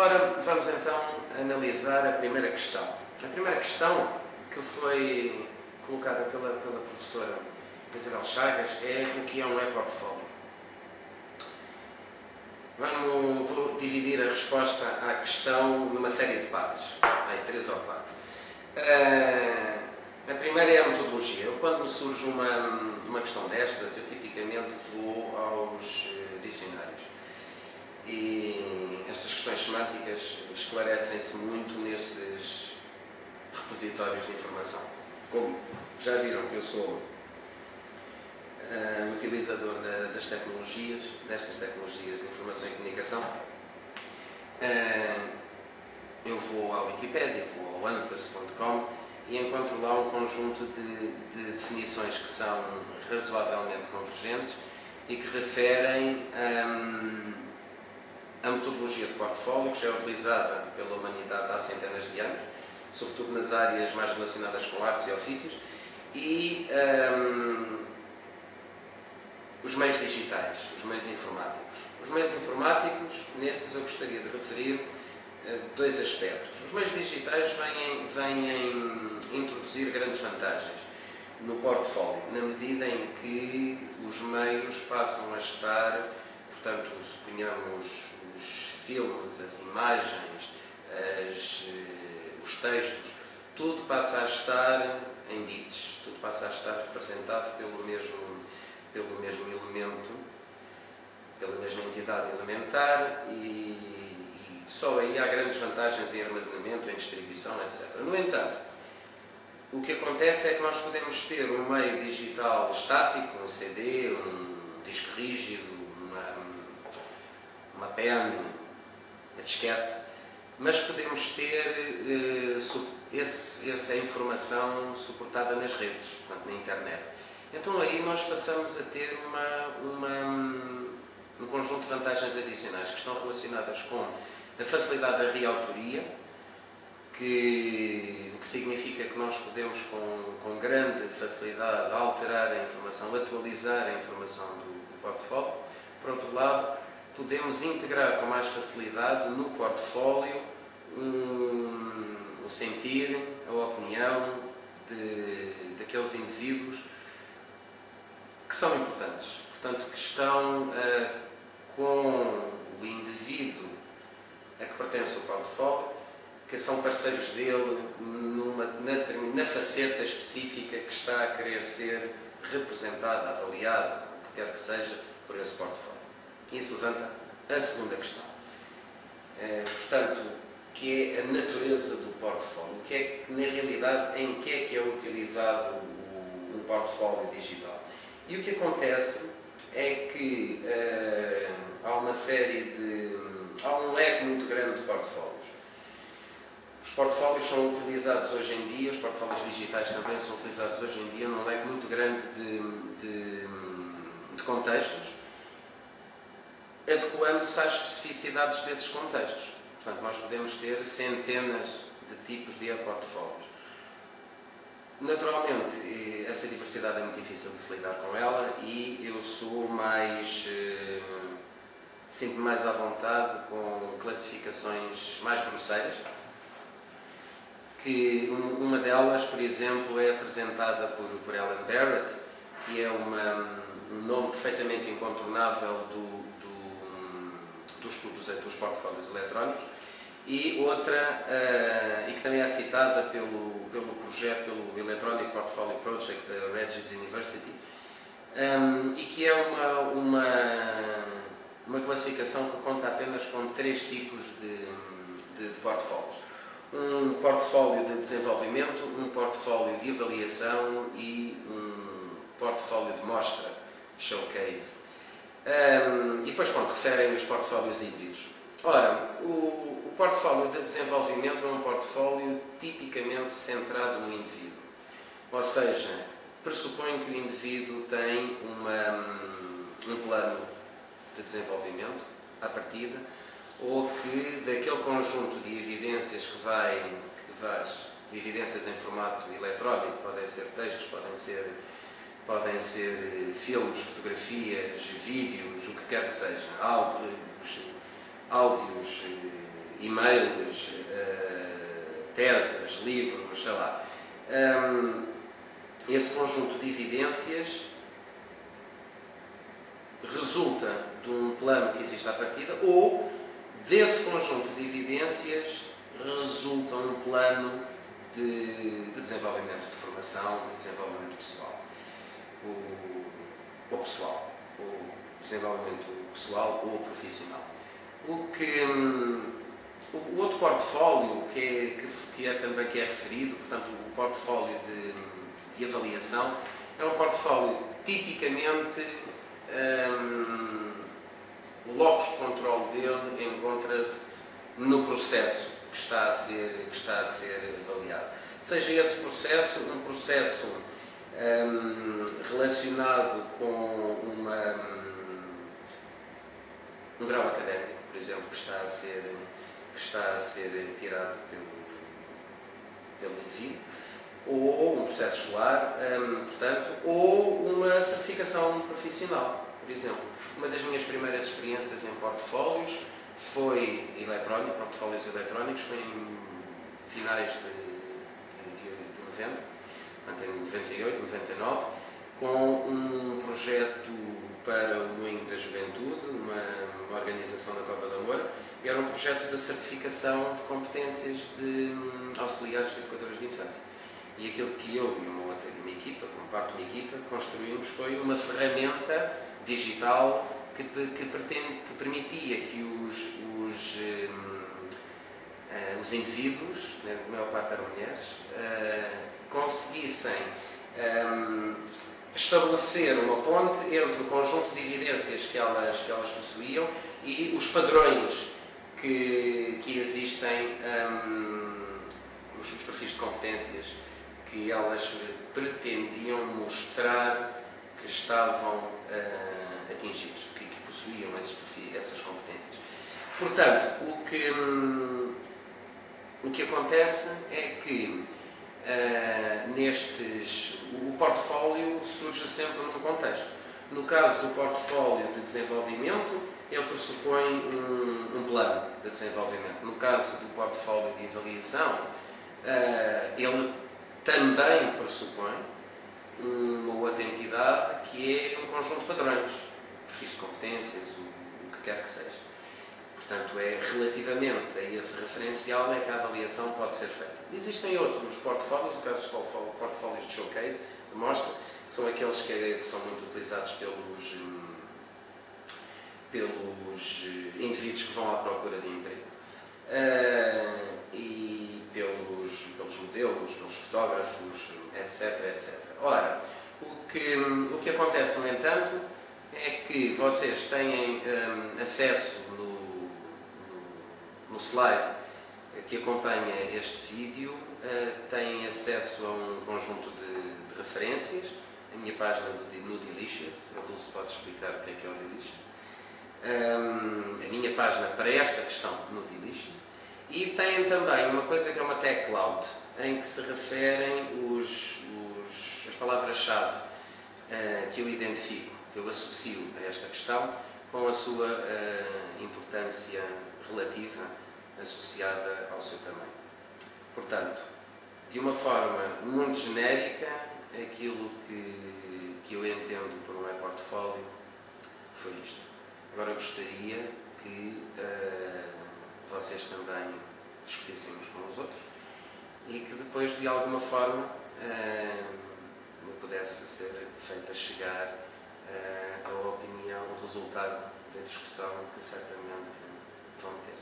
Ora, vamos então analisar a primeira questão. A primeira questão que foi colocada pela professora Isabel Chagas é o que é um e-portfólio. Vou dividir a resposta à questão numa série de partes, aí 3 ou 4. A primeira é a metodologia. Quando me surge uma questão destas, eu tipicamente vou aos dicionários. E estas questões semânticas esclarecem-se muito nesses repositórios de informação. Como já viram que eu sou utilizador destas tecnologias de informação e comunicação, eu vou à Wikipedia, vou ao answers.com e encontro lá um conjunto de definições que são razoavelmente convergentes e que referem a metodologia de portfólio, que já é utilizada pela humanidade há centenas de anos, sobretudo nas áreas mais relacionadas com artes e ofícios, e os meios digitais, os meios informáticos. Os meios informáticos, nesses eu gostaria de referir 2 aspectos. Os meios digitais vêm introduzir grandes vantagens no portfólio, na medida em que os meios passam a estar, portanto, suponhamos, os filmes, as imagens, os textos, tudo passa a estar em bits, tudo passa a estar representado pelo mesmo elemento, pela mesma entidade elementar e só aí há grandes vantagens em armazenamento, em distribuição, etc. No entanto, o que acontece é que nós podemos ter um meio digital estático, um CD, um disco rígido, uma pen, uma disquete, mas podemos ter essa informação suportada nas redes, portanto, na internet. Então aí nós passamos a ter um conjunto de vantagens adicionais que estão relacionadas com a facilidade da reautoria, o que significa que nós podemos com grande facilidade alterar a informação, atualizar a informação do portfólio. Por outro lado, podemos integrar com mais facilidade no portfólio o sentir, a opinião daqueles indivíduos que são importantes, portanto, que estão com o indivíduo a que pertence o portfólio, que são parceiros dele na faceta específica que está a querer ser representada, avaliada, o que quer que seja, por esse portfólio. Isso levanta a segunda questão. Portanto, que é a natureza do portfólio, na realidade, em que é utilizado um portfólio digital. E o que acontece é que há um leque muito grande de portfólios. Os portfólios são utilizados hoje em dia, os portfólios digitais também são utilizados hoje em dia num leque muito grande de contextos, adequando-se às especificidades desses contextos. Portanto, nós podemos ter centenas de tipos de e-portfólios. Naturalmente, essa diversidade é muito difícil de se lidar com ela e eu sinto-me mais à vontade com classificações mais grosseiras, que uma delas, por exemplo, é apresentada por Ellen Barrett, que é um nome perfeitamente incontornável do estudo dos portfólios eletrónicos, e outra, e que também é citada pelo Electronic Portfolio Project da Regis University, e que é uma classificação que conta apenas com 3 tipos de portfólios. Um portfólio de desenvolvimento, um portfólio de avaliação e um portfólio de mostra, showcase. E depois, referem os portfólios híbridos. Ora, o portfólio de desenvolvimento é um portfólio tipicamente centrado no indivíduo. Ou seja, pressupõe que o indivíduo tem um plano de desenvolvimento, à partida, ou que daquele conjunto de evidências evidências em formato eletrónico, podem ser textos, podem ser filmes, fotografias, vídeos, o que quer que seja, áudios, e-mails, teses, livros, sei lá. Esse conjunto de evidências resulta de um plano que existe à partida, ou desse conjunto de evidências resulta um plano de desenvolvimento, de formação, de desenvolvimento pessoal. Ou desenvolvimento pessoal ou profissional. O outro portfólio que é referido, portanto, o portfólio de avaliação, é um portfólio tipicamente, o locus de controle dele encontra-se no processo que está a ser avaliado. Seja esse processo um processo relacionado com um grau académico, por exemplo, que está a ser tirado pelo indivíduo, ou um processo escolar, portanto, ou uma certificação profissional, por exemplo. Uma das minhas primeiras experiências em portfólios foi eletrónico, portfólios eletrónicos, foi em finais de 90, em 98, 99, com um projeto para o Moinho da Juventude, uma organização da Cova da Moura, e era um projeto de certificação de competências de auxiliares de educadores de infância. E aquilo que eu e uma equipa, como parte de uma equipa, construímos foi uma ferramenta digital que permitia que os indivíduos, a maior parte eram mulheres, conseguissem estabelecer uma ponte entre o conjunto de evidências que elas possuíam e os padrões que existem, os perfis de competências que elas pretendiam mostrar que estavam atingidos, que possuíam essas competências. Portanto, o que acontece é que o portfólio surge sempre num contexto. No caso do portfólio de desenvolvimento, ele pressupõe um plano de desenvolvimento. No caso do portfólio de avaliação, ele também pressupõe uma outra entidade que é um conjunto de padrões, perfis de competências, o que quer que seja. Portanto, é relativamente a esse referencial é que a avaliação pode ser feita. Existem outros portfólios, no caso dos portfólios de showcase, de mostra, são aqueles que são muito utilizados pelos indivíduos que vão à procura de emprego e pelos modelos, pelos fotógrafos, etc. Ora, o que acontece, no entanto, é que vocês têm acesso no slide que acompanha este vídeo, têm acesso a um conjunto de referências, a minha página no Delicious, a Dulce pode explicar o que é o Delicious, a minha página para esta questão no Delicious, e têm também uma coisa que é uma Tech Cloud, em que se referem as palavras-chave que eu identifico, que eu associo a esta questão, com a sua importância relativa associada ao seu tamanho. Portanto, de uma forma muito genérica, aquilo que eu entendo por um e-portfólio foi isto. Agora gostaria que vocês também discutissem uns com os outros e que depois, de alguma forma, me pudesse ser feita chegar a opinião, o resultado da discussão que certamente vão ter.